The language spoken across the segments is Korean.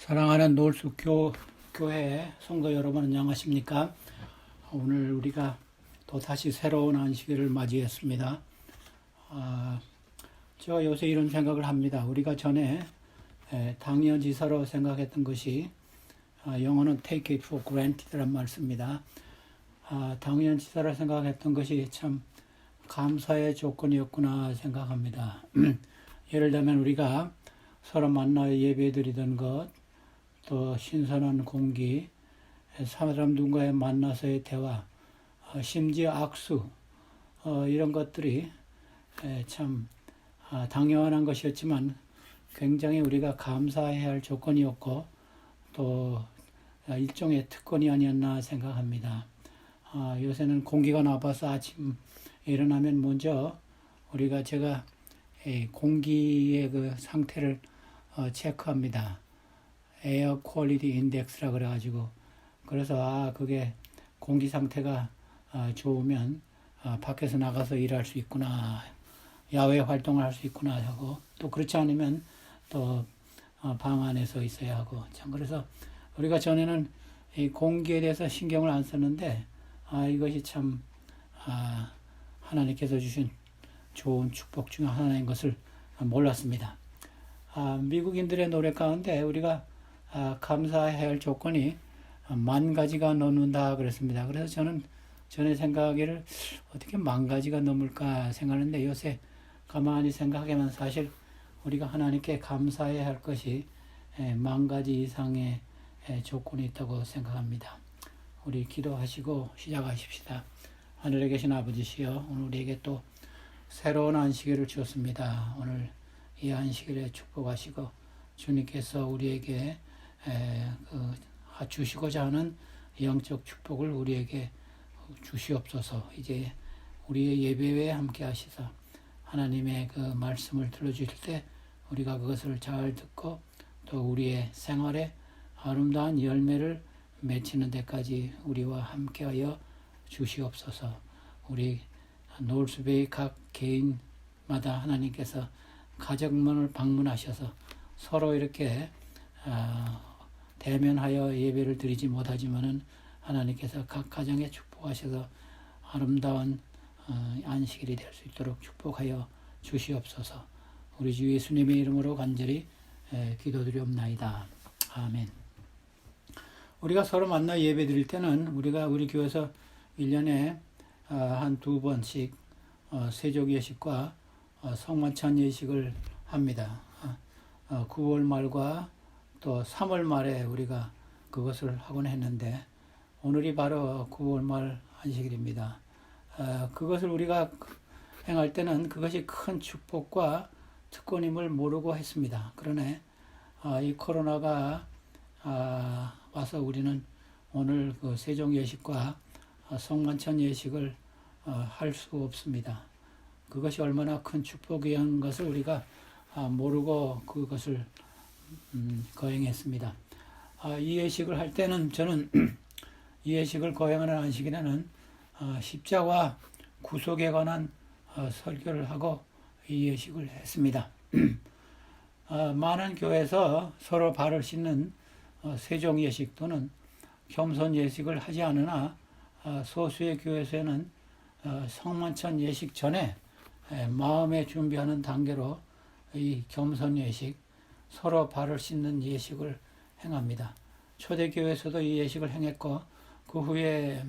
사랑하는 노을숲 교회 성도 여러분 안녕하십니까? 오늘 우리가 또 다시 새로운 안식일을 맞이했습니다. 제가 요새 이런 생각을 합니다. 우리가 전에 당연지사로 생각했던 것이 영어는 take it for granted란 말 씁니다. 당연지사로 생각했던 것이 참 감사의 조건이었구나 생각합니다. 예를 들면 우리가 서로 만나 예배 드리던 것, 또 신선한 공기, 사람 누군가에 만나서의 대화, 심지어 악수, 이런 것들이 참 당연한 것이었지만 굉장히 우리가 감사해야 할 조건이었고 또 일종의 특권이 아니었나 생각합니다. 요새는 공기가 나빠서 아침 일어나면 먼저 제가 공기의 그 상태를 체크합니다. 에어 퀄리티 인덱스라 그래가지고 그래서 그게 공기 상태가 좋으면 밖에서 나가서 일할 수 있구나, 야외 활동을 할 수 있구나 하고, 또 그렇지 않으면 또 방 안에서 있어야 하고, 참 그래서 우리가 전에는 이 공기에 대해서 신경을 안 썼는데 이것이 참 하나님께서 주신 좋은 축복 중 하나인 것을 몰랐습니다. 미국인들의 노래 가운데 우리가 감사해야 할 조건이 10,000가지가 넘는다 그랬습니다. 그래서 저는 전에 생각하기를 어떻게 10,000가지가 넘을까 생각하는데 요새 가만히 생각하면 사실 우리가 하나님께 감사해야 할 것이 10,000가지 이상의 조건이 있다고 생각합니다. 우리 기도하시고 시작하십시다. 하늘에 계신 아버지시여, 오늘 우리에게 또 새로운 안식일을 주었습니다. 오늘 이 안식일에 축복하시고 주님께서 우리에게 주시고자 하는 영적 축복을 우리에게 주시옵소서. 이제 우리의 예배에 함께 하시사 하나님의 그 말씀을 들려주실 때 우리가 그것을 잘 듣고 또 우리의 생활에 아름다운 열매를 맺히는 데까지 우리와 함께하여 주시옵소서. 우리 노을숲의 각 개인마다 하나님께서 가정문을 방문하셔서 서로 이렇게 대면하여 예배를 드리지 못하지만은 하나님께서 각 가정에 축복하셔서 아름다운 안식일이 될 수 있도록 축복하여 주시옵소서. 우리 주 예수님의 이름으로 간절히 기도드리옵나이다. 아멘. 우리가 서로 만나 예배 드릴 때는 우리 교회에서 1년에 한 2번씩 세족 예식과 성만찬 예식을 합니다. 9월 말과 또 3월 말에 우리가 그것을 하곤 했는데 오늘이 바로 9월 말 안식일입니다. 그것을 우리가 행할 때는 그것이 큰 축복과 특권임을 모르고 했습니다. 그러나 이 코로나가 와서 우리는 오늘 그 세종 예식과 성만찬 예식을 할 수 없습니다. 그것이 얼마나 큰 축복이한 것을 우리가 모르고 그것을 거행했습니다. 이 예식을 할 때는 저는 이 예식을 거행하는 안식일에는 십자가 구속에 관한 설교를 하고 이 예식을 했습니다. 많은 교회에서 서로 발을 씻는 세종 예식 또는 겸손 예식을 하지 않으나 소수의 교회에서는 성만찬 예식 전에 마음에 준비하는 단계로 이 겸손 예식, 서로 발을 씻는 예식을 행합니다. 초대교회에서도 이 예식을 행했고 그 후에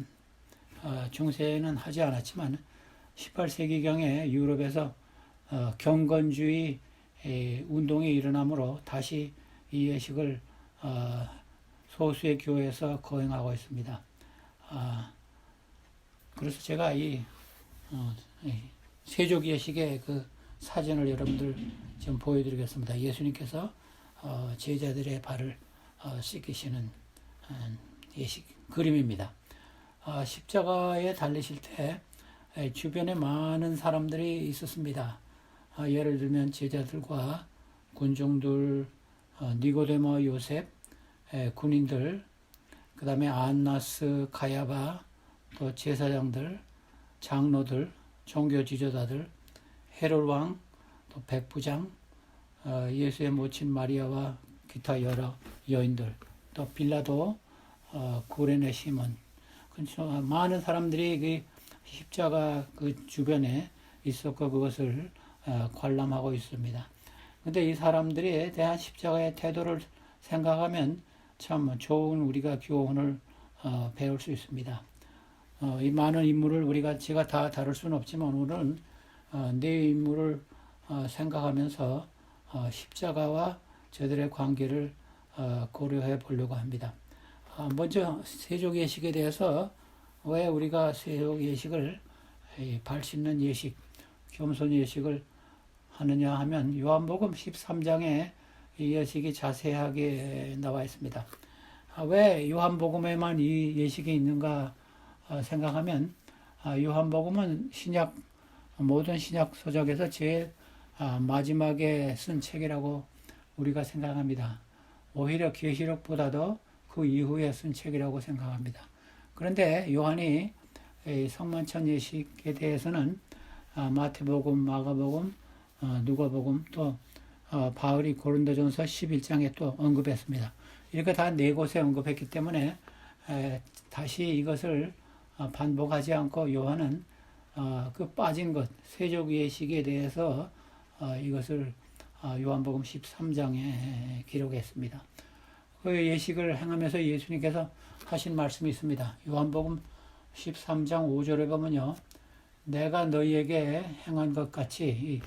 중세에는 하지 않았지만 18세기경에 유럽에서 경건주의 운동이 일어나므로 다시 이 예식을 소수의 교회에서 거행하고 있습니다. 그래서 제가 이 세족 예식의 그 사진을 여러분들 지금 보여드리겠습니다. 예수님께서 제자들의 발을 씻기시는 예식 그림입니다. 십자가에 달리실 때 주변에 많은 사람들이 있었습니다. 예를 들면 제자들과 군중들, 니고데모 요셉, 군인들, 그 다음에 안나스, 가야바, 또 제사장들, 장로들, 종교 지도자들, 헤롯 왕, 또 백부장, 예수의 모친 마리아와 기타 여러 여인들, 또 빌라도, 구레네 시몬, 많은 사람들이 그 십자가 그 주변에 있었고 그것을 관람하고 있습니다. 근데 이 사람들에 대한 십자가의 태도를 생각하면 참 좋은 우리가 교훈을 배울 수 있습니다. 이 많은 인물을 제가 다 다룰 수는 없지만 오늘은 네 인물을 생각하면서 십자가와 저들의 관계를 고려해 보려고 합니다. 먼저 세족 예식에 대해서 왜 우리가 세족 예식을 발 씻는 예식, 겸손 예식을 하느냐 하면 요한복음 13장에 이 예식이 자세하게 나와 있습니다. 왜 요한복음에만 이 예식이 있는가 생각하면 요한복음은 모든 신약 서적에서 제일 마지막에 쓴 책이라고 우리가 생각합니다. 오히려 계시록보다도 그 이후에 쓴 책이라고 생각합니다. 그런데 요한이 성만찬 예식에 대해서는 마태복음, 마가복음, 누가복음 또 바울이 고린도전서 11장에 또 언급했습니다. 이렇게 다 네 곳에 언급했기 때문에 다시 이것을 반복하지 않고 요한은 그 빠진 것, 세족 예식에 대해서 이것을 요한복음 13장에 기록했습니다. 그 예식을 행하면서 예수님께서 하신 말씀이 있습니다. 요한복음 13장 5절에 보면요. 내가 너희에게 행한 것 같이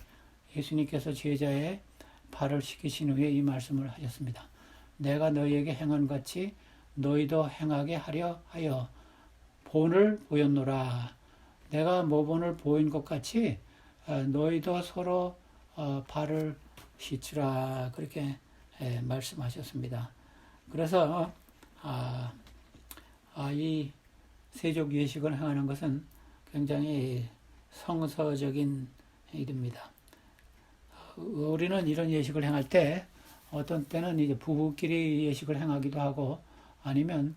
예수님께서 제자의 발을 씻기신 후에 이 말씀을 하셨습니다. 내가 너희에게 행한 것 같이 너희도 행하게 하려 하여 본을 보였노라. 내가 모본을 보인 것 같이 너희도 서로 발을 씻으라. 그렇게 말씀하셨습니다. 그래서 이 세족 예식을 행하는 것은 굉장히 성서적인 일입니다. 우리는 이런 예식을 행할 때 어떤 때는 이제 부부끼리 예식을 행하기도 하고 아니면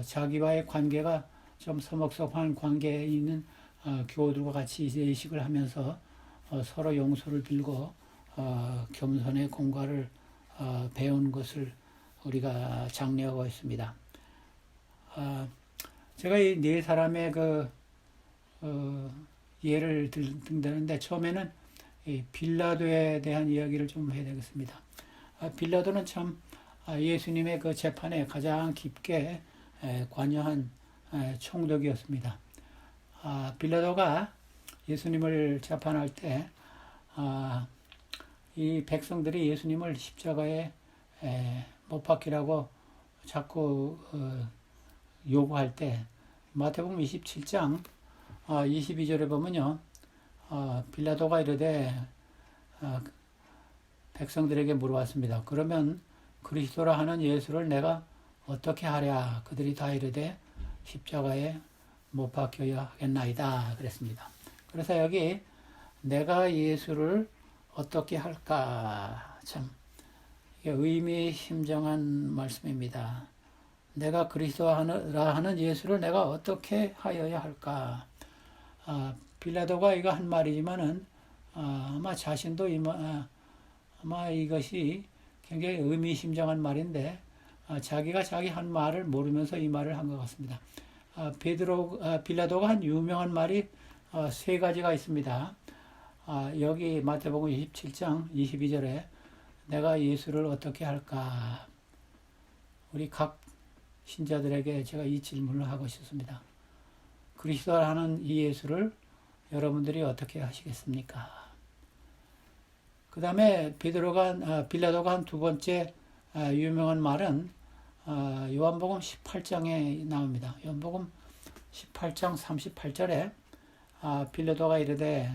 자기와의 관계가 좀 서먹서먹한 관계에 있는 교우들과 같이 예식을 하면서 서로 용서를 빌고 겸손의 공과를 배운 것을 우리가 장려하고 있습니다. 제가 이 네 사람의 예를 든다는데 처음에는 이 빌라도에 대한 이야기를 좀 해야 되겠습니다. 빌라도는 참 예수님의 그 재판에 가장 깊게 관여한 총독이었습니다. 빌라도가 예수님을 재판할 때 이 백성들이 예수님을 십자가에 못 박히라고 자꾸 요구할 때 마태복음 27장 22절에 보면요. 빌라도가 이르되 백성들에게 물어왔습니다. 그러면 그리스도라 하는 예수를 내가 어떻게 하랴? 그들이 다 이르되 십자가에 못 박혀야 하겠나이다. 그랬습니다. 그래서 여기 내가 예수를 어떻게 할까? 참 의미심장한 말씀입니다. 내가 그리스도라 하는 예수를 내가 어떻게 하여야 할까? 빌라도가 이거 한 말이지만은 아마 자신도 아마 이것이 굉장히 의미심장한 말인데 자기가 자기 한 말을 모르면서 이 말을 한 것 같습니다. 빌라도가 한 유명한 말이 세 가지가 있습니다. 여기 마태복음 27장 22절에 내가 예수를 어떻게 할까? 우리 각 신자들에게 제가 이 질문을 하고 싶습니다. 그리스도라는 이 예수를 여러분들이 어떻게 하시겠습니까? 그 다음에 빌라도가 한 두 번째 유명한 말은 요한복음 18장에 나옵니다. 요한복음 18장 38절에 빌라도가 이르되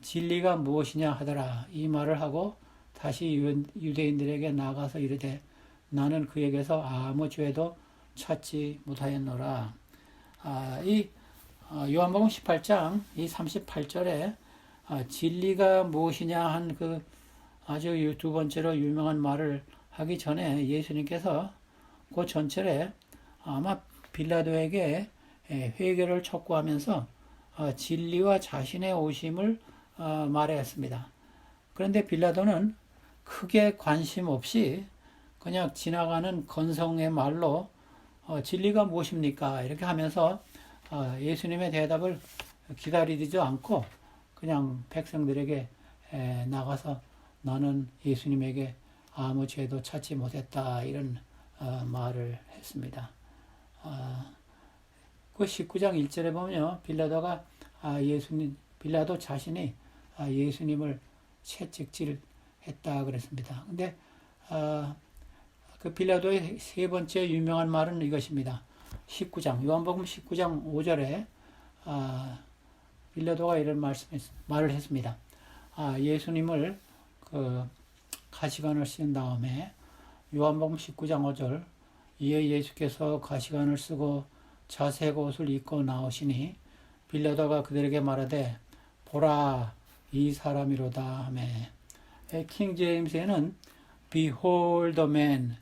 진리가 무엇이냐 하더라. 이 말을 하고 다시 유대인들에게 나가서 이르되 나는 그에게서 아무 죄도 찾지 못하였노라. 이 요한복음 18장 이 38절에 진리가 무엇이냐 한 그 아주 두 번째로 유명한 말을 하기 전에 예수님께서 그 전철에 아마 빌라도에게 회개를 촉구하면서 진리와 자신의 오심을 말했습니다. 그런데 빌라도는 크게 관심 없이 그냥 지나가는 건성의 말로 진리가 무엇입니까? 이렇게 하면서 예수님의 대답을 기다리지도 않고 그냥 백성들에게 나가서 나는 예수님에게 아무 죄도 찾지 못했다 이런 말을 했습니다. 그 19장 1절에 보면요. 빌라도가 빌라도 자신이 예수님을 채찍질했다 그랬습니다. 근데 그 빌라도의 세 번째 유명한 말은 이것입니다. 19장 요한복음 19장 5절에 빌라도가 이런 말을 했습니다. 예수님을 그 가시관을 쓴 다음에 요한복음 19장 5절 이에 예수께서 가시관을 쓰고 자색 옷을 입고 나오시니 빌라도가 그들에게 말하되 보라 이 사람이로다 하며 킹 제임스에는 Behold the man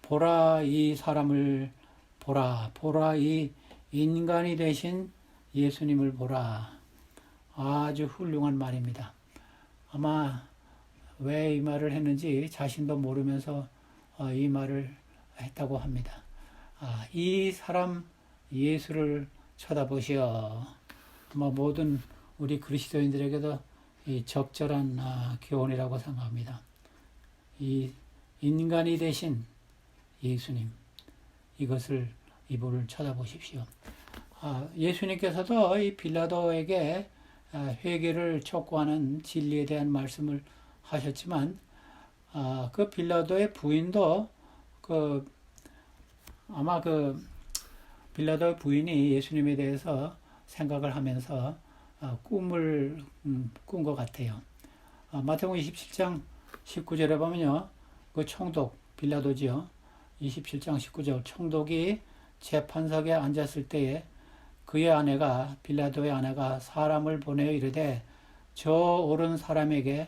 보라 이 사람을 보라 이 인간이 되신 예수님을 보라. 아주 훌륭한 말입니다. 아마 왜 이 말을 했는지 자신도 모르면서 이 말을 했다고 합니다. 이 사람 예수를 쳐다보시어. 아마 모든 우리 그리스도인들에게도 이 적절한 교훈이라고 생각합니다. 이 인간이 되신 예수님 이분을 쳐다보십시오. 예수님께서도 이 빌라도에게 회개를 촉구하는 진리에 대한 말씀을 하셨지만 그 빌라도의 부인도 아마 빌라도의 부인이 예수님에 대해서 생각을 하면서 꿈을 꾼 것 같아요. 마태복음 27장 19절에 보면요. 그 총독 빌라도지요. 27장 19절 총독이 재판석에 앉았을 때에 그의 아내가 빌라도의 아내가 사람을 보내어 이르되 저 옳은 사람에게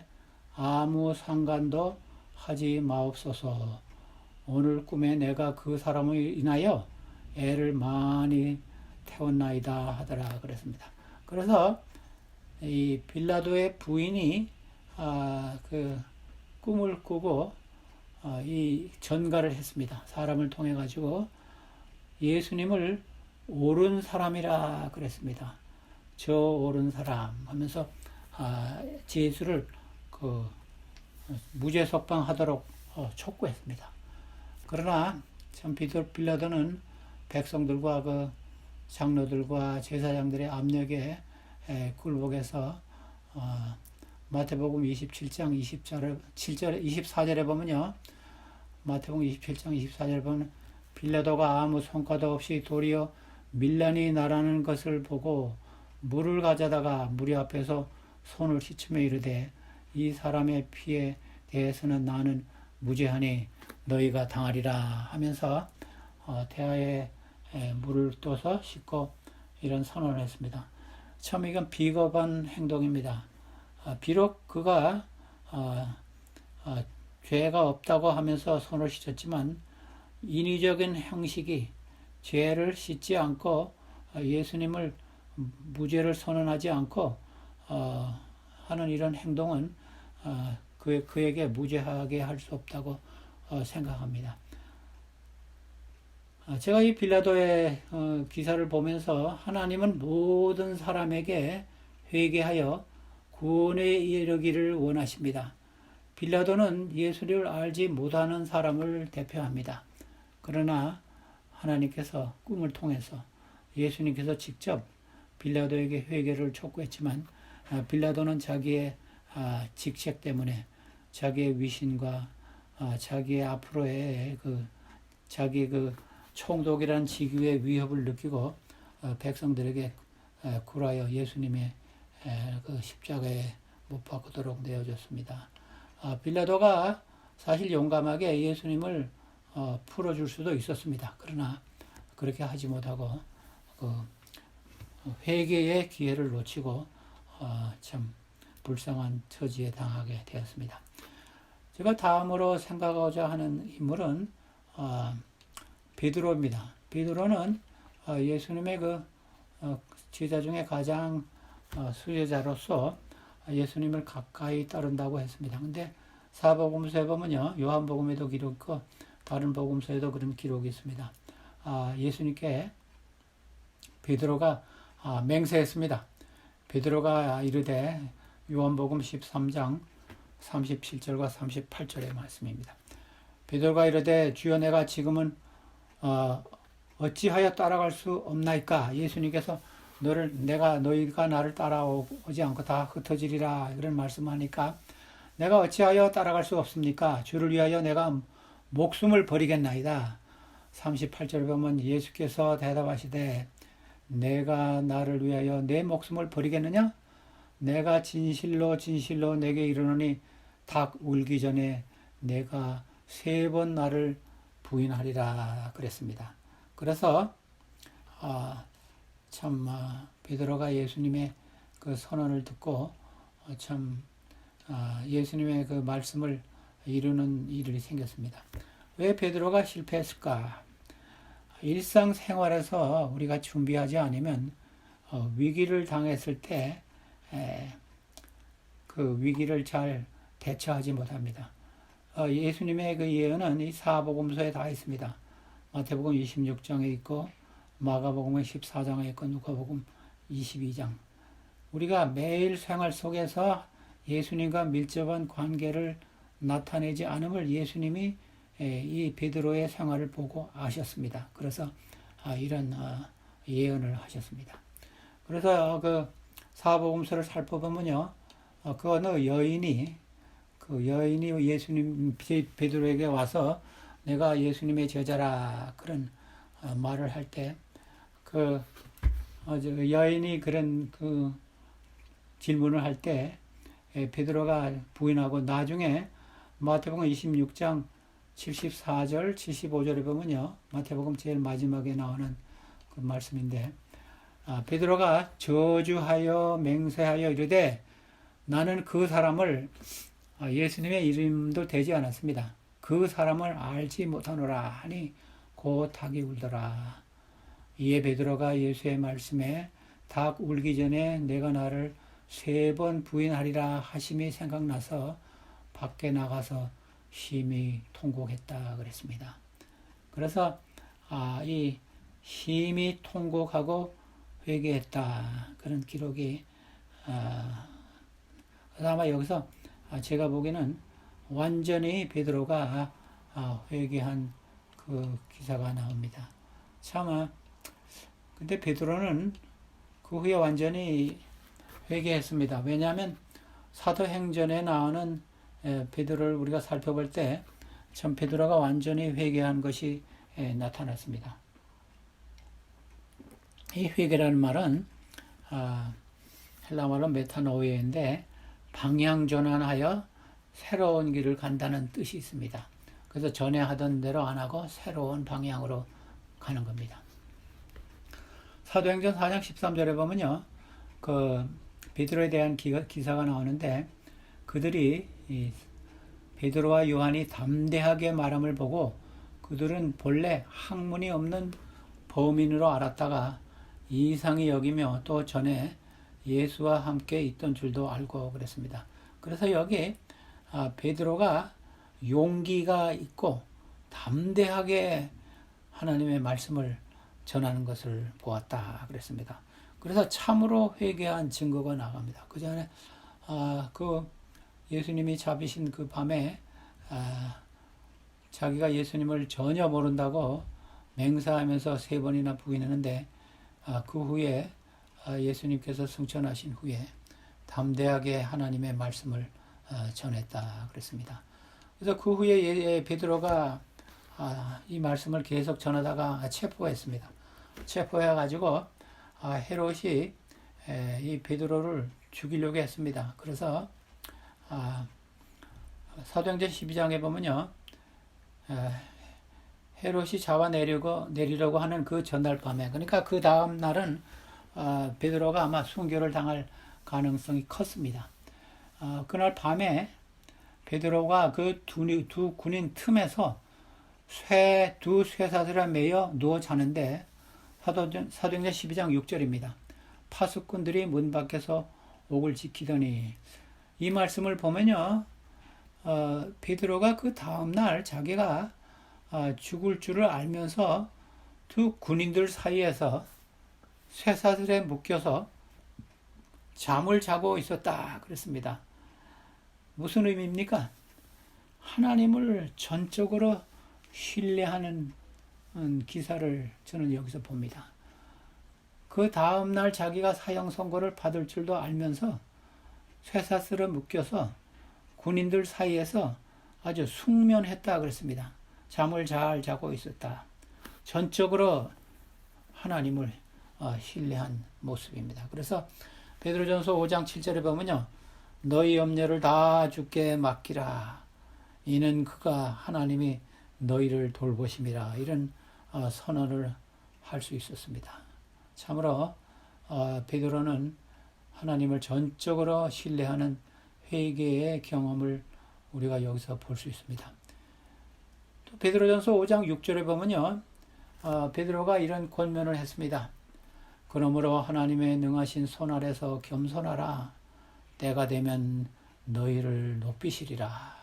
아무 상관도 하지 마옵소서. 오늘 꿈에 내가 그 사람을 인하여 애를 많이 태웠나이다 하더라 그랬습니다. 그래서 이 빌라도의 부인이 그 꿈을 꾸고 이 전가를 했습니다. 사람을 통해 가지고 예수님을 옳은 사람이라 그랬습니다. 저 옳은 사람 하면서 예수를 무죄 석방하도록 촉구했습니다. 그러나 참 빌라도는 백성들과 그 장로들과 제사장들의 압력에 굴복해서 마태복음 27장 24절에 보면요. 마태복음 27장 24절에 보면 빌라도가 아무 성과도 없이 도리어 밀란이 나라는 것을 보고 물을 가져다가 무리 앞에서 손을 씻으며 이르되 이 사람의 피에 대해서는 나는 무죄하니 너희가 당하리라 하면서 태아에 물을 떠서 씻고 이런 선언을 했습니다. 참 이건 비겁한 행동입니다. 비록 그가 죄가 없다고 하면서 손을 씻었지만 인위적인 형식이 죄를 씻지 않고 예수님을 무죄를 선언하지 않고 하는 이런 행동은 그에게 무죄하게 할 수 없다고 생각합니다. 제가 이 빌라도의 기사를 보면서 하나님은 모든 사람에게 회개하여 구원에 이르기를 원하십니다. 빌라도는 예수를 알지 못하는 사람을 대표합니다. 그러나 하나님께서 꿈을 통해서 예수님께서 직접 빌라도에게 회개를 촉구했지만 빌라도는 자기의 직책 때문에 자기의 위신과 자기의 앞으로의 자기 총독이라는 직위의 위협을 느끼고 백성들에게 굴하여 예수님의 십자가에 못 박도록 내어줬습니다. 빌라도가 사실 용감하게 예수님을 풀어줄 수도 있었습니다. 그러나 그렇게 하지 못하고 회개의 기회를 놓치고 참 불쌍한 처지에 당하게 되었습니다. 제가 다음으로 생각하고자 하는 인물은 베드로입니다. 베드로는 예수님의 제자 중에 가장 수제자로서 예수님을 가까이 따른다고 했습니다. 근데 사복음서에 보면요, 요한복음에도 기록있고 다른 복음서에도 그런 기록이 있습니다. 예수님께 베드로가 맹세했습니다. 베드로가 이르되 요한복음 13장 37절과 38절의 말씀입니다. 베드로가 이르되 주여 내가 지금은 어찌하여 따라갈 수 없나이까? 예수님께서 너희가 나를 따라오지 않고 다 흩어지리라 이런 말씀하니까 내가 어찌하여 따라갈 수 없습니까? 주를 위하여 내가 목숨을 버리겠나이다. 38절 보면 예수께서 대답하시되 내가 나를 위하여 내 목숨을 버리겠느냐? 내가 진실로 진실로 내게 이르노니 닭 울기 전에 내가 3번 나를 부인하리라 그랬습니다. 그래서 베드로가 예수님의 그 선언을 듣고 예수님의 그 말씀을 이루는 일이 생겼습니다. 왜 베드로가 실패했을까? 일상생활에서 우리가 준비하지 않으면 위기를 당했을 때 그 위기를 잘 대처하지 못합니다. 예수님의 그 예언은 이 사복음서에 다 있습니다. 마태복음 26장에 있고 마가복음 14장에 있고 누가복음 22장. 우리가 매일 생활 속에서 예수님과 밀접한 관계를 나타내지 않음을 예수님이 이 베드로의 생활을 보고 아셨습니다. 그래서 이런 예언을 하셨습니다. 그래서 그 사복음서를 살펴보면요, 그 어느 여인이 예수님 베드로에게 와서 내가 예수님의 제자라 그런 말을 할 때 그 여인이 그런 그 질문을 할 때 베드로가 부인하고 나중에 마태복음 26장 74절 75절에 보면요, 마태복음 제일 마지막에 나오는 그 말씀인데 베드로가 저주하여 맹세하여 이르되 나는 그 사람을 예수님의 이름도 되지 않았습니다. 그 사람을 알지 못하노라 하니 곧 닭이 울더라. 이에 베드로가 예수의 말씀에 닭 울기 전에 내가 나를 3번 부인하리라 하심이 생각나서 밖에 나가서 심히 통곡했다 그랬습니다. 그래서 이 심히 통곡하고 회개했다 그런 기록이 아마 여기서 제가 보기에는 완전히 베드로가 회개한 그 기사가 나옵니다. 참 근데 베드로는 그 후에 완전히 회개했습니다. 왜냐하면 사도행전에 나오는 베드로를 우리가 살펴볼 때 참 베드로가 완전히 회개한 것이 나타났습니다. 이 회개라는 말은 헬라말로 메타노이인데 방향 전환하여 새로운 길을 간다는 뜻이 있습니다. 그래서 전에 하던 대로 안 하고 새로운 방향으로 가는 겁니다. 사도행전 4장 13절에 보면요, 그 베드로에 대한 기사가 나오는데 그들이 베드로와 요한이 담대하게 말함을 보고 그들은 본래 학문이 없는 범인으로 알았다가 이상히 여기며 또 전에 예수와 함께 있던 줄도 알고 그랬습니다. 그래서 여기 베드로가 용기가 있고 담대하게 하나님의 말씀을 전하는 것을 보았다 그랬습니다. 그래서 참으로 회개한 증거가 나갑니다. 그 전에 그 예수님이 잡히신 그 밤에 자기가 예수님을 전혀 모른다고 맹세하면서 3번이나 부인했는데 그 후에 예수님께서 승천하신 후에 담대하게 하나님의 말씀을 전했다 그랬습니다. 그래서 그 후에 베드로가 이 말씀을 계속 전하다가 체포했습니다. 체포해가지고 헤롯이 이 베드로를 죽이려고 했습니다. 그래서 사도행전 12장에 보면요, 헤롯이 잡아내리려고 하는 그 전날 밤에, 그러니까 그 다음 날은 베드로가 아마 순교를 당할 가능성이 컸습니다. 그날 밤에 베드로가 그 두 군인 틈에서 두 쇠사슬에 매여 누워 자는데 사도행전 12장 6절입니다. 파수꾼들이 문 밖에서 옥을 지키더니, 이 말씀을 보면요, 베드로가 그 다음날 자기가 죽을 줄을 알면서 두 군인들 사이에서 쇠사슬에 묶여서 잠을 자고 있었다 그랬습니다. 무슨 의미입니까? 하나님을 전적으로 신뢰하는 기사를 저는 여기서 봅니다. 그 다음날 자기가 사형 선고를 받을 줄도 알면서 쇠사슬에 묶여서 군인들 사이에서 아주 숙면했다 그랬습니다. 잠을 잘 자고 있었다. 전적으로 하나님을 신뢰한 모습입니다. 그래서 베드로전서 5장 7절에 보면요. 너희 염려를 다 주께 맡기라. 이는 그가 하나님이 너희를 돌보심이라. 이런 선언을 할 수 있었습니다. 참으로 베드로는 하나님을 전적으로 신뢰하는 회개의 경험을 우리가 여기서 볼 수 있습니다. 또 베드로전서 5장 6절에 보면요. 베드로가 이런 권면을 했습니다. 그러므로 하나님의 능하신 손 아래서 겸손하라. 때가 되면 너희를 높이시리라.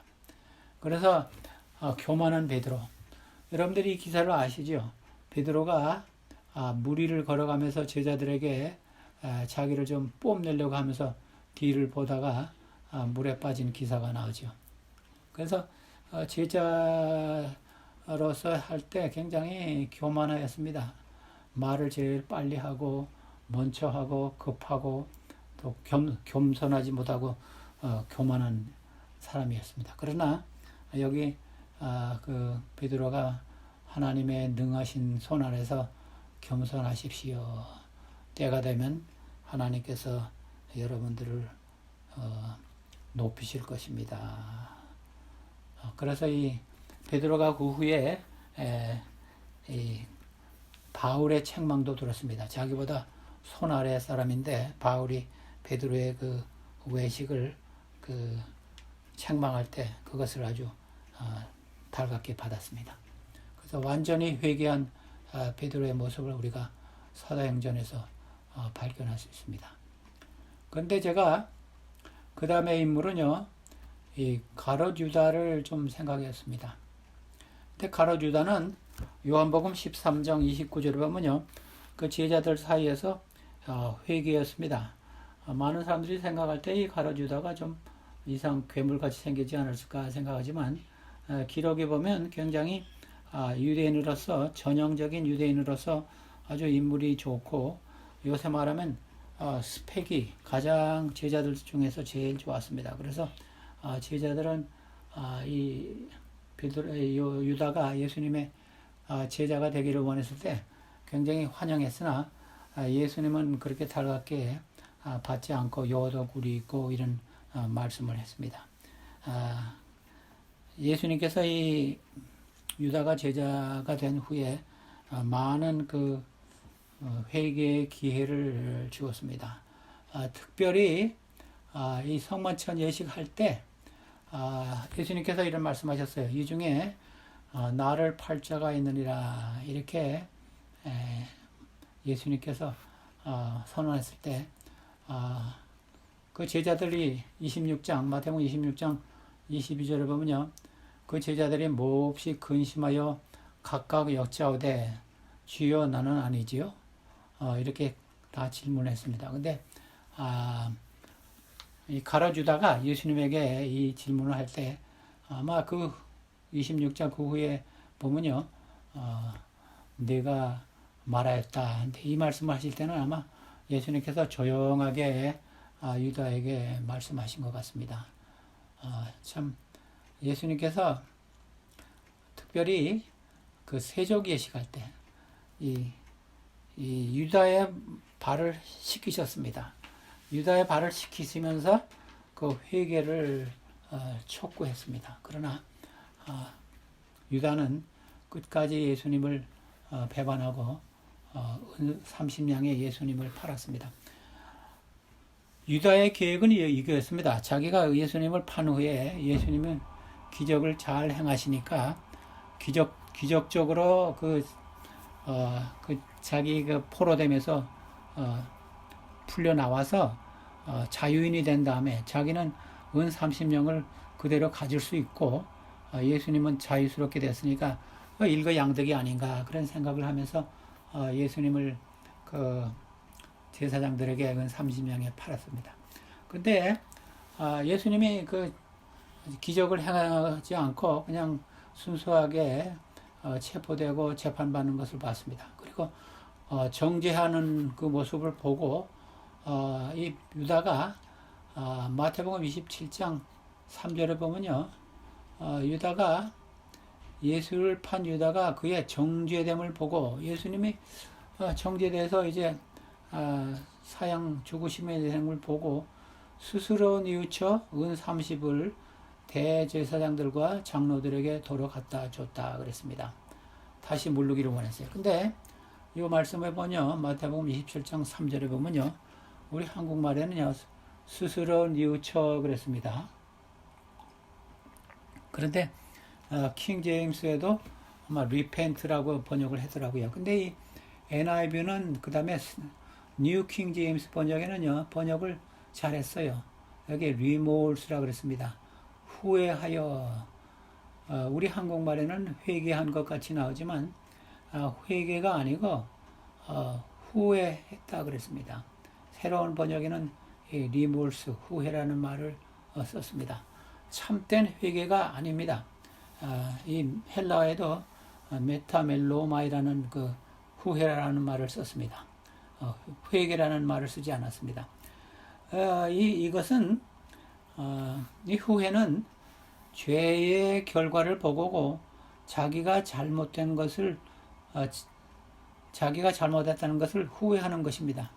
그래서 교만한 베드로. 여러분들이 이 기사를 아시죠? 베드로가 무리를 걸어가면서 제자들에게 자기를 좀 뽐내려고 하면서 뒤를 보다가 물에 빠진 기사가 나오죠. 그래서 제자로서 할 때 굉장히 교만하였습니다. 말을 제일 빨리 하고 먼저 하고 급하고 또 겸손하지 못하고 교만한 사람이었습니다. 그러나 여기 그 베드로가 하나님의 능하신 손 아래서 겸손하십시오. 때가 되면 하나님께서 여러분들을 높이실 것입니다. 그래서 이 베드로가 그 후에 이 바울의 책망도 들었습니다. 자기보다 손 아래 사람인데 바울이 베드로의 그 외식을 그 책망할 때 그것을 아주 달갑게 받았습니다. 그래서 완전히 회개한 베드로의 모습을 우리가 사도행전에서 발견할 수 있습니다. 그런데 제가 그 다음에 인물은요, 이 가룟 유다를 좀 생각했습니다. 근데 가룟 유다는 요한복음 13장 29절에 보면요, 그 제자들 사이에서 회개였습니다. 많은 사람들이 생각할 때 이 가룟 유다가 좀 이상 괴물같이 생기지 않았을까 생각하지만 기록에 보면 굉장히 유대인으로서 전형적인 유대인으로서 아주 인물이 좋고 요새 말하면 스펙이 가장 제자들 중에서 제일 좋았습니다. 그래서 제자들은 이 유다가 예수님의 제자가 되기를 원했을 때 굉장히 환영했으나 예수님은 그렇게 달갑게 받지 않고 여도 굴이 있고 이런 말씀을 했습니다. 예수님께서 이 유다가 제자가 된 후에 많은 그 회개의 기회를 주었습니다. 특별히 이 성만찬 예식할 때 예수님께서 이런 말씀하셨어요. 이 중에 나를 팔 자가 있느니라 이렇게 예수님께서 선언했을 때 그 제자들이 26장 마태복음 26장 22절에 보면요. 그 제자들이 몹시 근심하여 각각 여짜오되 주여 나는 아니지요. 이렇게 다 질문했습니다. 근데 이 가룟 유다가 예수님에게 이 질문을 할 때 아마 그 26장 그 후에 보면요. 내가 말하였다. 근데 이 말씀을 하실 때는 아마 예수님께서 조용하게 유다에게 말씀하신 것 같습니다. 참 예수님께서 특별히 그 세족 예식할 때 이 유다의 발을 씻기셨습니다. 유다의 발을 씻기시면서 그 회개를 촉구했습니다. 그러나 유다는 끝까지 예수님을 배반하고 30냥의 예수님을 팔았습니다. 유다의 계획은 이거였습니다. 자기가 예수님을 판 후에 예수님은 기적을 잘 행하시니까 기적적으로 자기 그 포로됨에서 풀려 나와서 자유인이 된 다음에 자기는 은 30냥을 그대로 가질 수 있고 예수님은 자유스럽게 됐으니까 일거양득이 아닌가 그런 생각을 하면서 예수님을 그 제사장들에게 30명에 팔았습니다. 근데 예수님이 그 기적을 행하지 않고 그냥 순수하게 체포되고 재판받는 것을 봤습니다. 그리고 정죄하는 그 모습을 보고 이 유다가 마태복음 27장 3절에 보면요, 유다가 예수를 판 유다가 그의 정죄됨을 보고 예수님이 정죄돼서 이제 사형 죽으심에 대한 걸 보고 스스로 뉘우쳐 은 30을 대제사장들과 장로들에게 도로 갖다 줬다 그랬습니다. 다시 물르기를 원했어요. 근데 이 말씀에 보면요, 마태복음 27장 3절에 보면요, 우리 한국말에는요, 스스로 뉘우쳐 그랬습니다. 그런데 킹 제임스에도 아마 repent라고 번역을 하더라고요. 근데 이 NIV는 그 다음에 뉴 킹 제임스 번역에는요, 번역을 잘했어요. 여기 remorse라고 그랬습니다. 후회하여. 우리 한국말에는 회개한 것 같이 나오지만 회개가 아니고 후회했다 그랬습니다. 새로운 번역에는 remorse, 후회라는 말을 썼습니다. 참된 회개가 아닙니다. 이 헬라어에도 메타멜로마이라는 그 후회라는 말을 썼습니다. 회개라는 말을 쓰지 않았습니다. 이것은 이 후회는 죄의 결과를 보고고 자기가 잘못된 것을 자기가 잘못했다는 것을 후회하는 것입니다.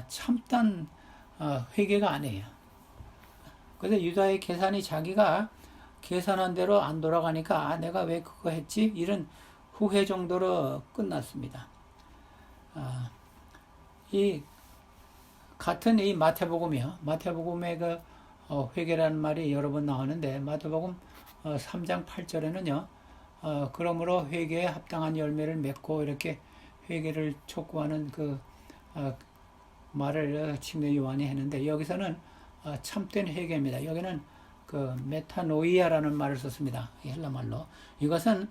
참된 회개가 아니에요. 그래서 유다의 계산이 자기가 계산한 대로 안 돌아가니까 내가 왜 그거 했지? 이런 후회 정도로 끝났습니다. 이 같은 이 마태복음이요. 마태복음의 그 회개라는 말이 여러 번 나오는데 마태복음 3장 8절에는요. 그러므로 회개에 합당한 열매를 맺고 이렇게 회개를 촉구하는 그 말을 침례 요한이 했는데 여기서는 참된 회개입니다. 여기는 그 메타노이아라는 말을 썼습니다. 헬라 말로. 이것은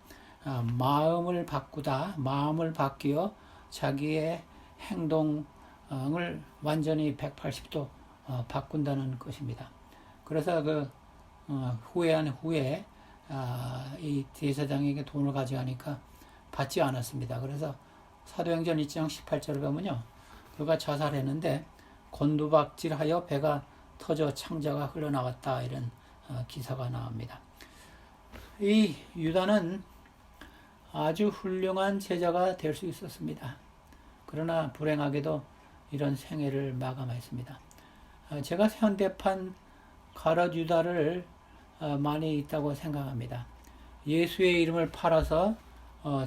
마음을 바꾸다, 마음을 바뀌어 자기의 행동을 완전히 180도 바꾼다는 것입니다. 그래서 그 후회한 후에 이 대제사장에게 돈을 가져가니까 받지 않았습니다. 그래서 사도행전 2장 18절을 보면요, 그가 자살했는데 곤두박질하여 배가 터져 창자가 흘러나왔다 이런 기사가 나옵니다. 이 유다는 아주 훌륭한 제자가 될 수 있었습니다. 그러나 불행하게도 이런 생애를 마감했습니다. 제가 현대판 가룟 유다를 많이 있다고 생각합니다. 예수의 이름을 팔아서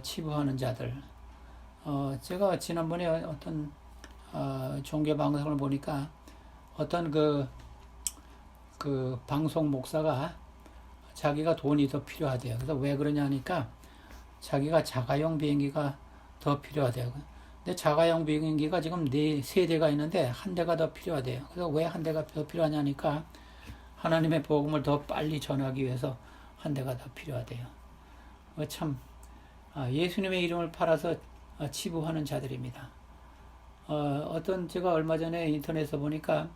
치부하는 자들. 제가 지난번에 어떤 종교 방송을 보니까 어떤 그 방송 목사가 자기가 돈이 더 필요하대요. 그래서 왜 그러냐 하니까 자기가 자가용 비행기가 더 필요하대요. 근데 자가용 비행기가 지금 4대가 있는데 한 대가 더 필요하대요. 그래서 왜 한 대가 더 필요하냐니까 하나님의 복음을 더 빨리 전하기 위해서 한 대가 더 필요하대요. 참 예수님의 이름을 팔아서 치부하는 자들입니다. 어떤 제가 얼마 전에 인터넷에서 보니까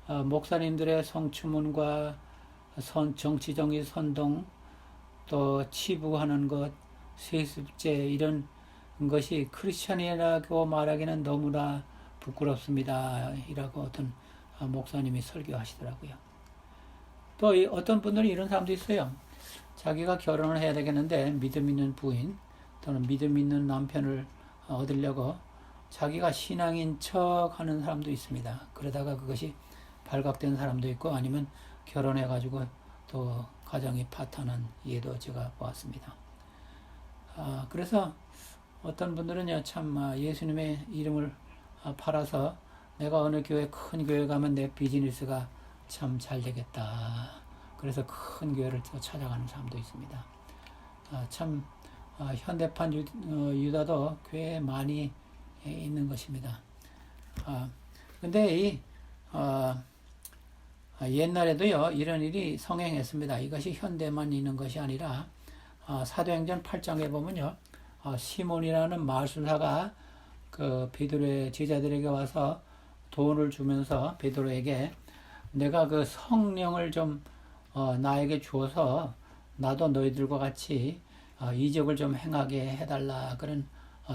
목사님들의 성추문과 정치적인 선동, 또 치부하는 것, 세습제 이런 것이 크리스찬이라고 말하기는 너무나 부끄럽습니다. 이라고 어떤 목사님이 설교하시더라고요. 또 어떤 분들은 이런 사람도 있어요. 자기가 결혼을 해야 되겠는데 믿음 있는 부인 또는 믿음 있는 남편을 얻으려고 자기가 신앙인 척 하는 사람도 있습니다. 그러다가 그것이 발각된 사람도 있고 아니면 결혼해가지고 또 가정이 파탄한 예도 제가 보았습니다. 그래서 어떤 분들은요, 참 예수님의 이름을 팔아서 내가 어느 교회 큰 교회 가면 내 비즈니스가 참 잘 되겠다. 그래서 큰 교회를 또 찾아가는 사람도 있습니다. 참 현대판 유다도 교회에 많이 있는 것입니다. 근데 옛날에도요 이런 일이 성행했습니다. 이것이 현대만 있는 것이 아니라 사도행전 8장에 보면요, 시몬이라는 마술사가 그 베드로의 제자들에게 와서 돈을 주면서 베드로에게 내가 그 성령을 좀 나에게 주어서 나도 너희들과 같이 이적을 좀 행하게 해달라 그런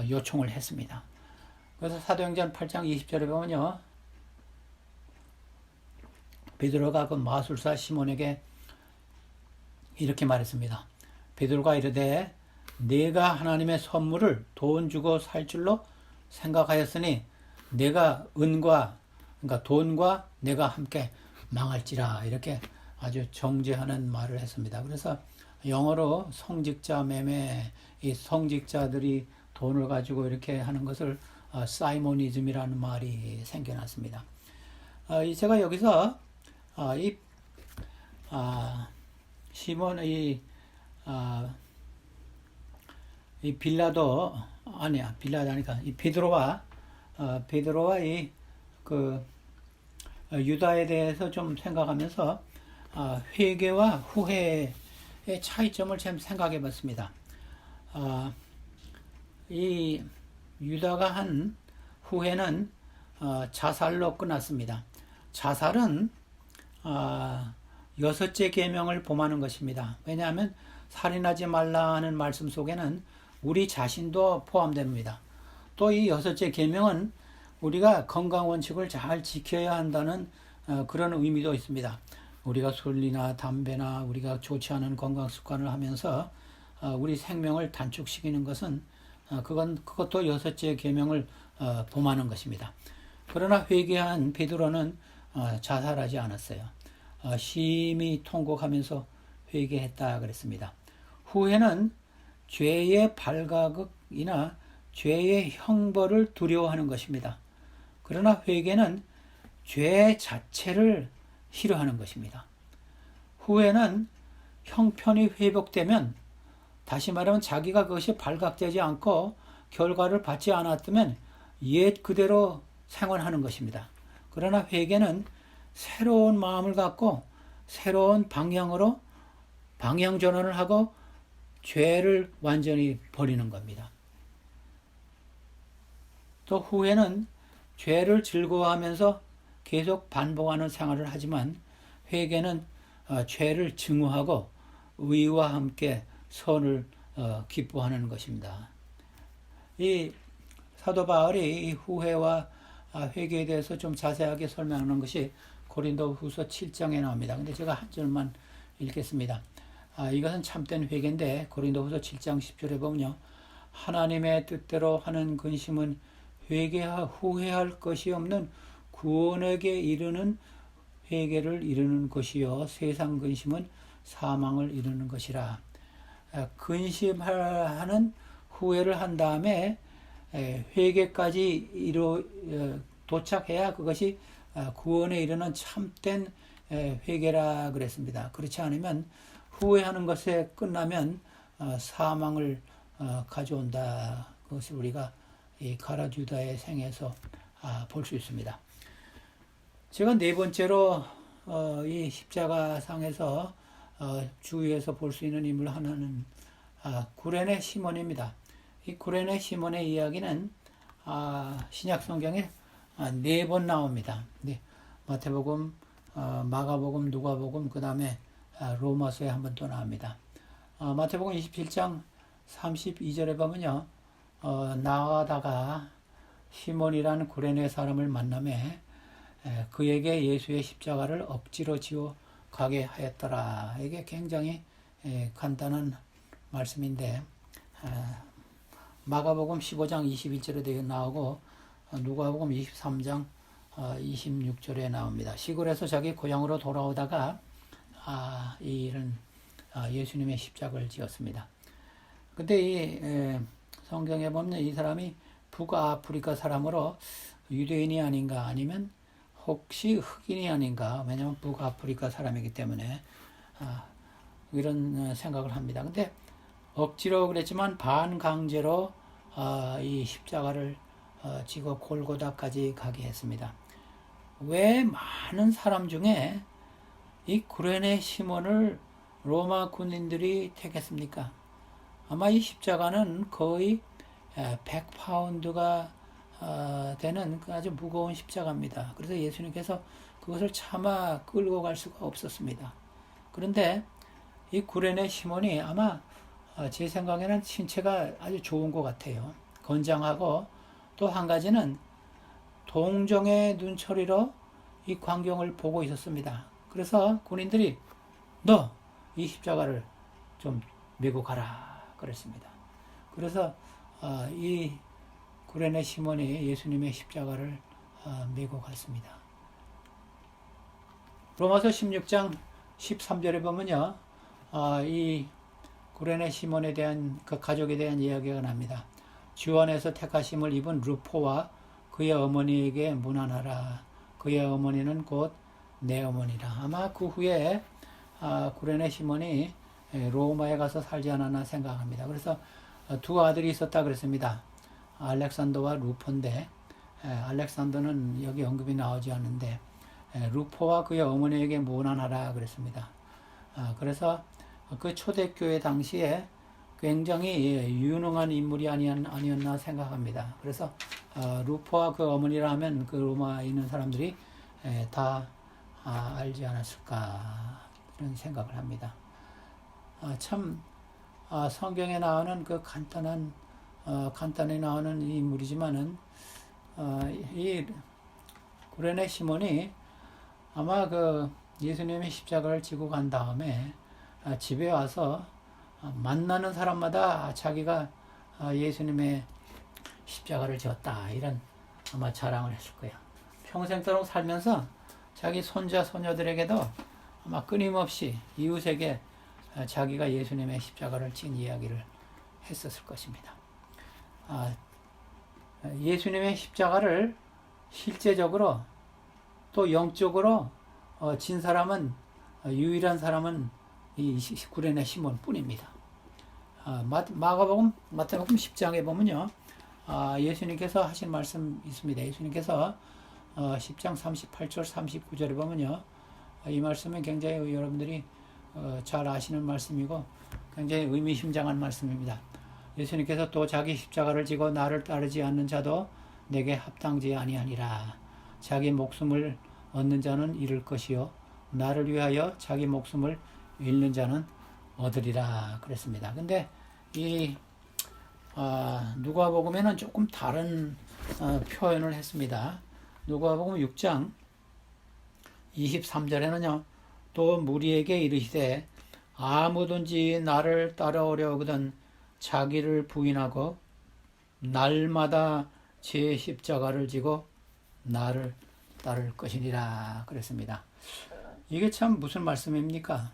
요청을 했습니다. 그래서 사도행전 8장 20절에 보면요, 베드로가 그 마술사 시몬에게 이렇게 말했습니다. 베드로가 이르되 내가 하나님의 선물을 돈 주고 살 줄로 생각하였으니 내가 은과 그러니까 돈과 내가 함께 망할지라, 이렇게 아주 정죄하는 말을 했습니다. 그래서 영어로 성직자 매매, 이 성직자들이 돈을 가지고 이렇게 하는 것을 사이모니즘이라는 말이 생겨났습니다. 제가 여기서 이 시몬 이 빌라도 아니야 빌라도 아니까 이 베드로와 이 그 유다에 대해서 좀 생각하면서 회개와 후회의 차이점을 좀 생각해 봤습니다. 이 유다가 한 후회는 자살로 끝났습니다. 자살은 여섯째 계명을 범하는 것입니다. 왜냐하면 살인하지 말라 하는 말씀 속에는 우리 자신도 포함됩니다. 또 이 여섯째 계명은 우리가 건강 원칙을 잘 지켜야 한다는 그런 의미도 있습니다. 우리가 술이나 담배나 우리가 좋지 않은 건강 습관을 하면서 우리 생명을 단축시키는 것은 그것도 여섯째 계명을 범하는 것입니다. 그러나 회개한 베드로는 자살하지 않았어요. 심히 통곡하면서 회개했다 그랬습니다. 후회는 죄의 발가극이나 죄의 형벌을 두려워하는 것입니다. 그러나 회개는 죄 자체를 싫어하는 것입니다. 후회는 형편이 회복되면, 다시 말하면 자기가 그것이 발각되지 않고 결과를 받지 않았다면 옛 그대로 생활하는 것입니다. 그러나 회개는 새로운 마음을 갖고 새로운 방향으로 방향 전환을 하고 죄를 완전히 버리는 겁니다. 또 후회는 죄를 즐거워하면서 계속 반복하는 생활을 하지만, 회개는 죄를 증오하고 의와 함께 선을 기뻐하는 것입니다. 이 사도 바울이 이 후회와 회개에 대해서 좀 자세하게 설명하는 것이 고린도후서 7장에 나옵니다. 근데 제가 한 절만 읽겠습니다. 이것은 참된 회개인데, 고린도후서 7장 10절에 보면요, 하나님의 뜻대로 하는 근심은 회개하 후회할 것이 없는 구원에게 이르는 회개를 이루는 것이요 세상 근심은 사망을 이루는 것이라. 근심하는 후회를 한 다음에 회개까지 도착해야 그것이 구원에 이르는 참된 회개라 그랬습니다. 그렇지 않으면, 후회하는 것에 끝나면 사망을 가져온다. 그것을 우리가 이 가룟 유다의 생에서 볼 수 있습니다. 제가 네 번째로 이 십자가 상에서 주위에서 볼 수 있는 인물 하나는 구레네 시몬입니다. 이 구레네 시몬의 이야기는 신약 성경에 네 번 나옵니다. 네, 마태복음, 마가복음, 누가복음, 그 다음에 로마서에 한 번 또 나옵니다. 마태복음 27장 32절에 보면요, 나가다가 시몬이라는 구레네 사람을 만나매 그에게 예수의 십자가를 억지로 지어 가게 하였더라. 이게 굉장히 간단한 말씀인데, 마가복음 15장 21절에 나오고 누가복음 23장 26절에 나옵니다. 시골에서 자기 고향으로 돌아오다가 이런 예수님의 십자가를 지었습니다. 근데 이 성경에 보면 이 사람이 북아프리카 사람으로 유대인이 아닌가, 아니면 혹시 흑인이 아닌가, 왜냐하면 북아프리카 사람이기 때문에 이런 생각을 합니다. 근데 억지로 그랬지만 반강제로 이 십자가를 지고 골고다까지 가게 했습니다. 왜 많은 사람 중에 이 구레네 시몬을 로마 군인들이 택했습니까? 아마 이 십자가는 거의 100파운드가 되는 아주 무거운 십자가입니다. 그래서 예수님께서 그것을 차마 끌고 갈 수가 없었습니다. 그런데 이 구레네 시몬이 아마 제 생각에는 신체가 아주 좋은 것 같아요. 건장하고 또 한 가지는 동정의 눈초리로 이 광경을 보고 있었습니다. 그래서 군인들이 너 이 십자가를 좀 메고 가라 그랬습니다. 그래서 이 구레네 시몬이 예수님의 십자가를 메고 갔습니다. 로마서 16장 13절에 보면요, 이 구레네 시몬에 대한 그 가족에 대한 이야기가 납니다. 주 안에서 택하심을 입은 루포와 그의 어머니에게 문안하라. 그의 어머니는 곧 내 어머니라. 아마 그 후에 구레네 시몬이 로마에 가서 살지 않았나 생각합니다. 그래서 두 아들이 있었다 그랬습니다. 알렉산더와 루포인데 알렉산더는 여기 언급이 나오지 않는데 루포와 그의 어머니에게 문안하라 그랬습니다. 그래서 그 초대교회 당시에 굉장히 유능한 인물이 아니었나 생각합니다. 그래서 루포와 그 어머니라 하면 그 로마에 있는 사람들이 다 알지 않았을까 이런 생각을 합니다. 참 성경에 나오는 그 간단히 나오는 인물이지만은 이 구레네 시몬이 아마 그 예수님의 십자가를 지고 간 다음에 집에 와서 만나는 사람마다 자기가 예수님의 십자가를 지었다 이런 아마 자랑을 했을 거예요. 평생도록 살면서 자기 손자 소녀들에게도 아마 끊임없이 이웃에게 자기가 예수님의 십자가를 진 이야기를 했었을 것입니다. 예수님의 십자가를 실제적으로 또 영적으로 진 사람은 유일한 사람은 이 구레네 시몬 뿐입니다. 마태복음 10장에 보면요, 예수님께서 하신 말씀 있습니다. 예수님께서 10장 38절 39절에 보면요, 이 말씀은 굉장히 여러분들이 잘 아시는 말씀이고 굉장히 의미심장한 말씀입니다. 예수님께서 또 자기 십자가를 지고 나를 따르지 않는 자도 내게 합당지 아니하니라. 자기 목숨을 얻는 자는 잃을 것이요 나를 위하여 자기 목숨을 잃는 자는 얻으리라 그랬습니다. 근데 이 누가복음에는 조금 다른 표현을 했습니다. 누가복음 6장 23절에는요. 또 무리에게 이르시되 아무든지 나를 따라오려거든 자기를 부인하고 날마다 제 십자가를 지고 나를 따를 것이니라 그랬습니다. 이게 참 무슨 말씀입니까?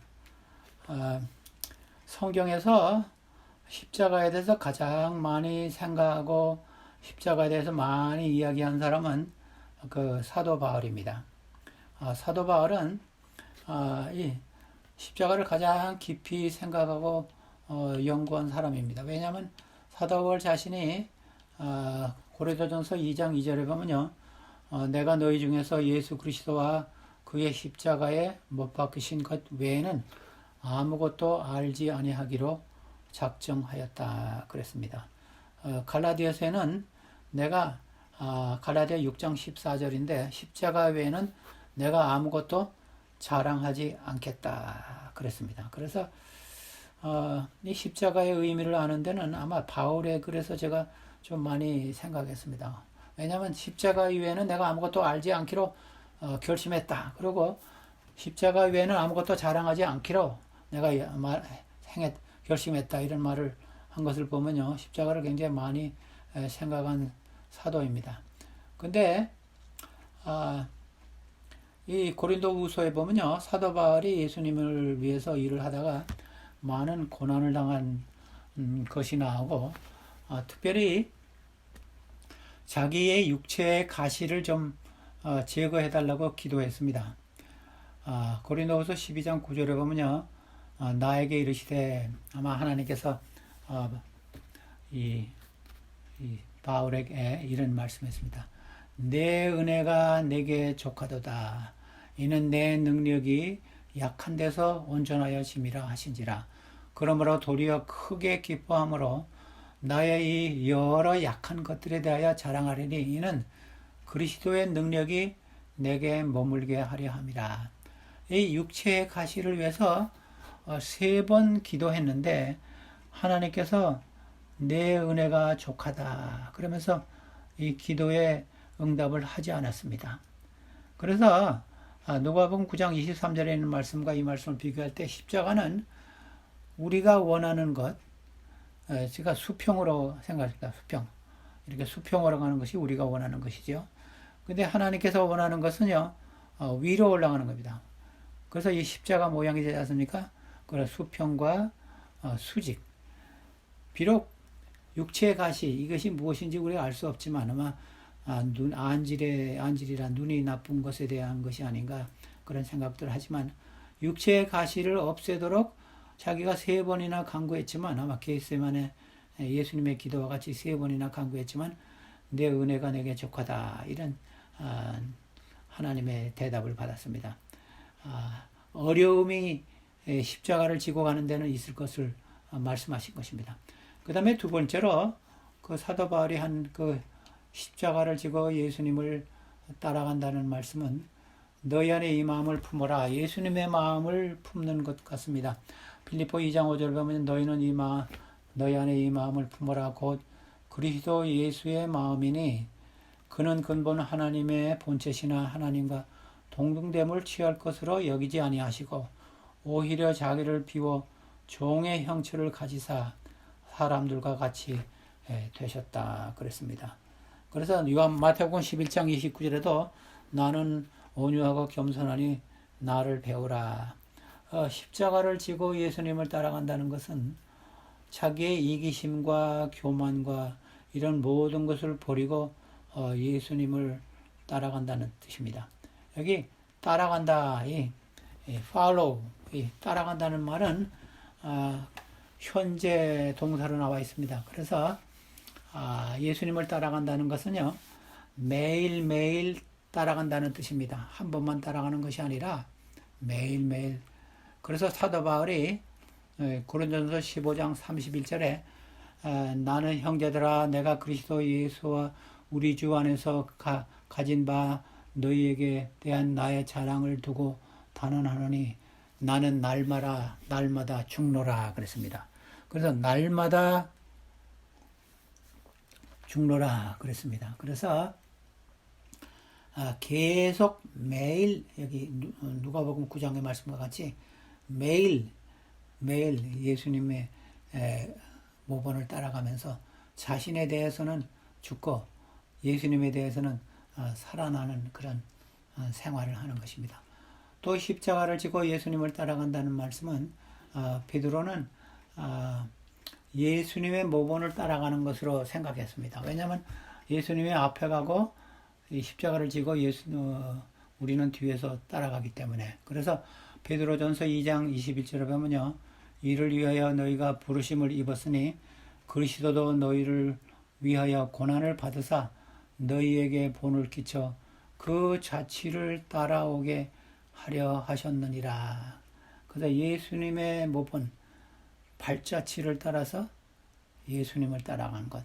성경에서 십자가에 대해서 가장 많이 생각하고 십자가에 대해서 많이 이야기한 사람은 그 사도 바울입니다. 사도 바울은 이 십자가를 가장 깊이 생각하고 연구한 사람입니다. 왜냐하면 사도 바울 자신이 고린도전서 2장 2절에 보면요, 내가 너희 중에서 예수 그리스도와 그의 십자가에 못 박히신 것 외에는 아무것도 알지 아니하기로 작정하였다 그랬습니다. 갈라디아서에는 내가 갈라디아 6장 14절인데 십자가 외에는 내가 아무것도 자랑하지 않겠다 그랬습니다. 그래서 이 십자가의 의미를 아는 데는 아마 바울의 글에서 제가 좀 많이 생각했습니다. 왜냐하면 십자가 외에는 내가 아무것도 알지 않기로 결심했다. 그리고 십자가 외에는 아무것도 자랑하지 않기로 내가 결심했다. 이런 말을 한 것을 보면요, 십자가를 굉장히 많이 생각한 사도입니다. 근데 이 고린도후서에 보면요, 사도 바울이 예수님을 위해서 일을 하다가 많은 고난을 당한 것이 나오고 특별히 자기의 육체의 가시를 좀 제거해 달라고 기도했습니다. 고린도후서 12장 9절에 보면요, 나에게 이르시되, 아마 하나님께서 이 바울에게 이런 말씀했습니다. 내 은혜가 내게 족하도다. 이는 내 능력이 약한 데서 온전하여 짐이라 하신지라. 그러므로 도리어 크게 기뻐함으로 나의 이 여러 약한 것들에 대하여 자랑하리니 이는 그리스도의 능력이 내게 머물게 하려 함이라. 이 육체의 가시를 위해서 3번 기도했는데 하나님께서 내 은혜가 족하다 그러면서 이 기도에 응답을 하지 않았습니다. 그래서 누가복음 9장 23절에 있는 말씀과 이 말씀을 비교할 때 십자가는 우리가 원하는 것, 제가 수평으로 생각합니다. 수평. 이렇게 수평으로 가는 것이 우리가 원하는 것이죠. 근데 하나님께서 원하는 것은요, 위로 올라가는 겁니다. 그래서 이 십자가 모양이 되지 않습니까? 그래 수평과 수직. 비록 육체의 가시, 이것이 무엇인지 우리가 알 수 없지만 아마 안질이란 눈이 나쁜 것에 대한 것이 아닌가 그런 생각들을 하지만 육체의 가시를 없애도록 자기가 3번이나 간구했지만 아마 게세마네 예수님의 기도와 같이 3번이나 간구했지만 내 은혜가 내게 족하다 이런 하나님의 대답을 받았습니다. 어려움이 십자가를 지고 가는 데는 있을 것을 말씀하신 것입니다. 그 다음에 두 번째로 그 사도 바울이 한 그 십자가를 지고 예수님을 따라간다는 말씀은 너희 안에 이 마음을 품어라. 예수님의 마음을 품는 것 같습니다. 빌립보 2장 5절 보면 너희는 너희 안에 이 마음을 품어라. 곧 그리스도 예수의 마음이니 그는 근본 하나님의 본체시나 하나님과 동등됨을 취할 것으로 여기지 아니하시고 오히려 자기를 비워 종의 형체를 가지사 사람들과 같이 되셨다 그랬습니다. 그래서 마태복음 11장 29절에도 나는 온유하고 겸손하니 나를 배우라. 십자가를 지고 예수님을 따라간다는 것은 자기의 이기심과 교만과 이런 모든 것을 버리고 예수님을 따라간다는 뜻입니다. 여기 따라간다, follow, 따라간다는 말은 현재 동사로 나와 있습니다. 그래서 예수님을 따라간다는 것은요, 매일매일 따라간다는 뜻입니다. 한 번만 따라가는 것이 아니라 매일매일. 그래서 사도 바울이 고린도전서 15장 31절에 나는 형제들아 내가 그리스도 예수와 우리 주 안에서 가진 바 너희에게 대한 나의 자랑을 두고 단언하노니 나는 날마다 죽노라 그랬습니다. 그래서 날마다 죽노라 그랬습니다. 그래서 계속 매일 여기 누가복음 9장의 말씀과 같이 매일 예수님의 모본을 따라가면서 자신에 대해서는 죽고 예수님에 대해서는 살아나는 그런 생활을 하는 것입니다. 또 십자가를 지고 예수님을 따라간다는 말씀은 베드로는 예수님의 모본을 따라가는 것으로 생각했습니다. 왜냐하면 예수님이 앞에 가고 이 십자가를 지고 우리는 뒤에서 따라가기 때문에. 그래서 베드로전서 2장 21절에 보면요. 이를 위하여 너희가 부르심을 입었으니 그리스도도 너희를 위하여 고난을 받으사 너희에게 본을 끼쳐 그 자취를 따라오게 하려 하셨느니라. 그래서 예수님의 모본 발자취를 따라서 예수님을 따라간 것,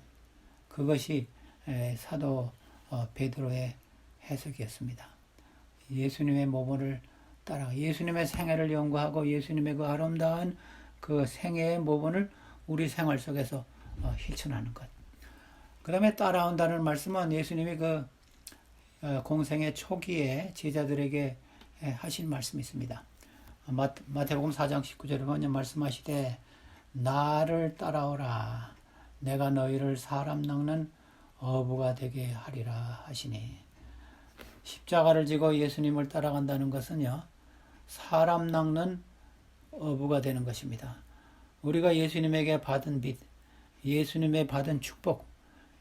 그것이 사도 베드로의 해석이었습니다. 예수님의 모본을 따라 예수님의 생애를 연구하고 예수님의 그 아름다운 그 생애의 모본을 우리 생활 속에서 실천하는 것. 그 다음에 따라온다는 말씀은 예수님이 그 공생의 초기에 제자들에게 하신 말씀이 있습니다. 마태복음 4장 19절에 보면 말씀하시되 나를 따라오라 내가 너희를 사람 낚는 어부가 되게 하리라 하시니, 십자가를 지고 예수님을 따라간다는 것은요, 사람 낚는 어부가 되는 것입니다. 우리가 예수님에게 받은 빚, 예수님의 받은 축복,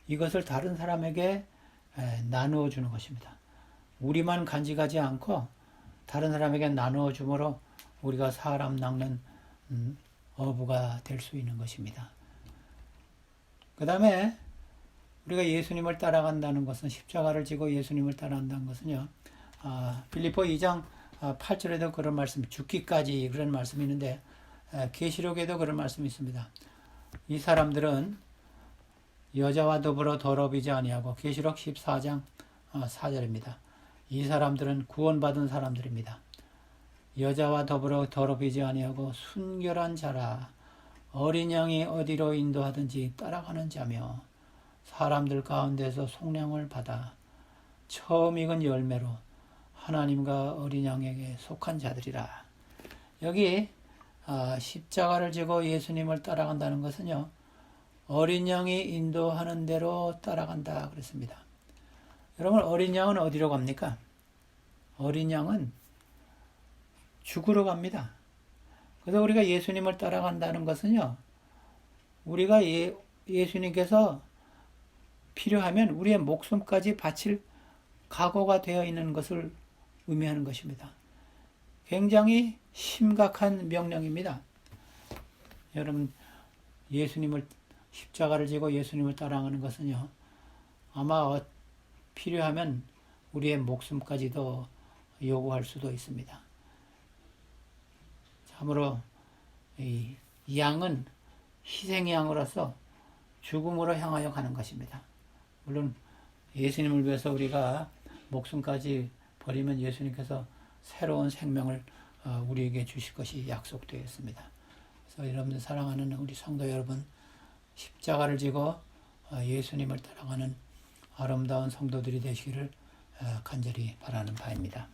이것을 다른 사람에게 나누어 주는 것입니다. 우리만 간직하지 않고 다른 사람에게 나누어 주므로 우리가 사람 낚는 어부가 될 수 있는 것입니다. 그 다음에 우리가 예수님을 따라간다는 것은, 십자가를 지고 예수님을 따라간다는 것은요, 빌립보 2장 8절에도 그런 말씀, 죽기까지 그런 말씀이 있는데, 계시록에도 그런 말씀이 있습니다. 이 사람들은 여자와 더불어 더럽이지 아니하고 계시록 14장 4절입니다. 이 사람들은 구원받은 사람들입니다. 여자와 더불어 더럽이지 아니하고 순결한 자라 어린 양이 어디로 인도하든지 따라가는 자며 사람들 가운데서 속량을 받아 처음 익은 열매로 하나님과 어린 양에게 속한 자들이라. 여기 십자가를 지고 예수님을 따라간다는 것은요, 어린 양이 인도하는 대로 따라간다 그랬습니다. 여러분, 어린 양은 어디로 갑니까? 어린 양은 죽으러 갑니다. 그래서 우리가 예수님을 따라간다는 것은요, 우리가 예수님께서 필요하면 우리의 목숨까지 바칠 각오가 되어 있는 것을 의미하는 것입니다. 굉장히 심각한 명령입니다. 여러분, 십자가를 지고 예수님을 따라가는 것은요, 아마 필요하면 우리의 목숨까지도 요구할 수도 있습니다. 참으로 이 양은 희생양으로서 죽음으로 향하여 가는 것입니다. 물론 예수님을 위해서 우리가 목숨까지 버리면 예수님께서 새로운 생명을 우리에게 주실 것이 약속되어 있습니다. 그래서 여러분들 사랑하는 우리 성도 여러분, 십자가를 지고 예수님을 따라가는 아름다운 성도들이 되시기를 간절히 바라는 바입니다.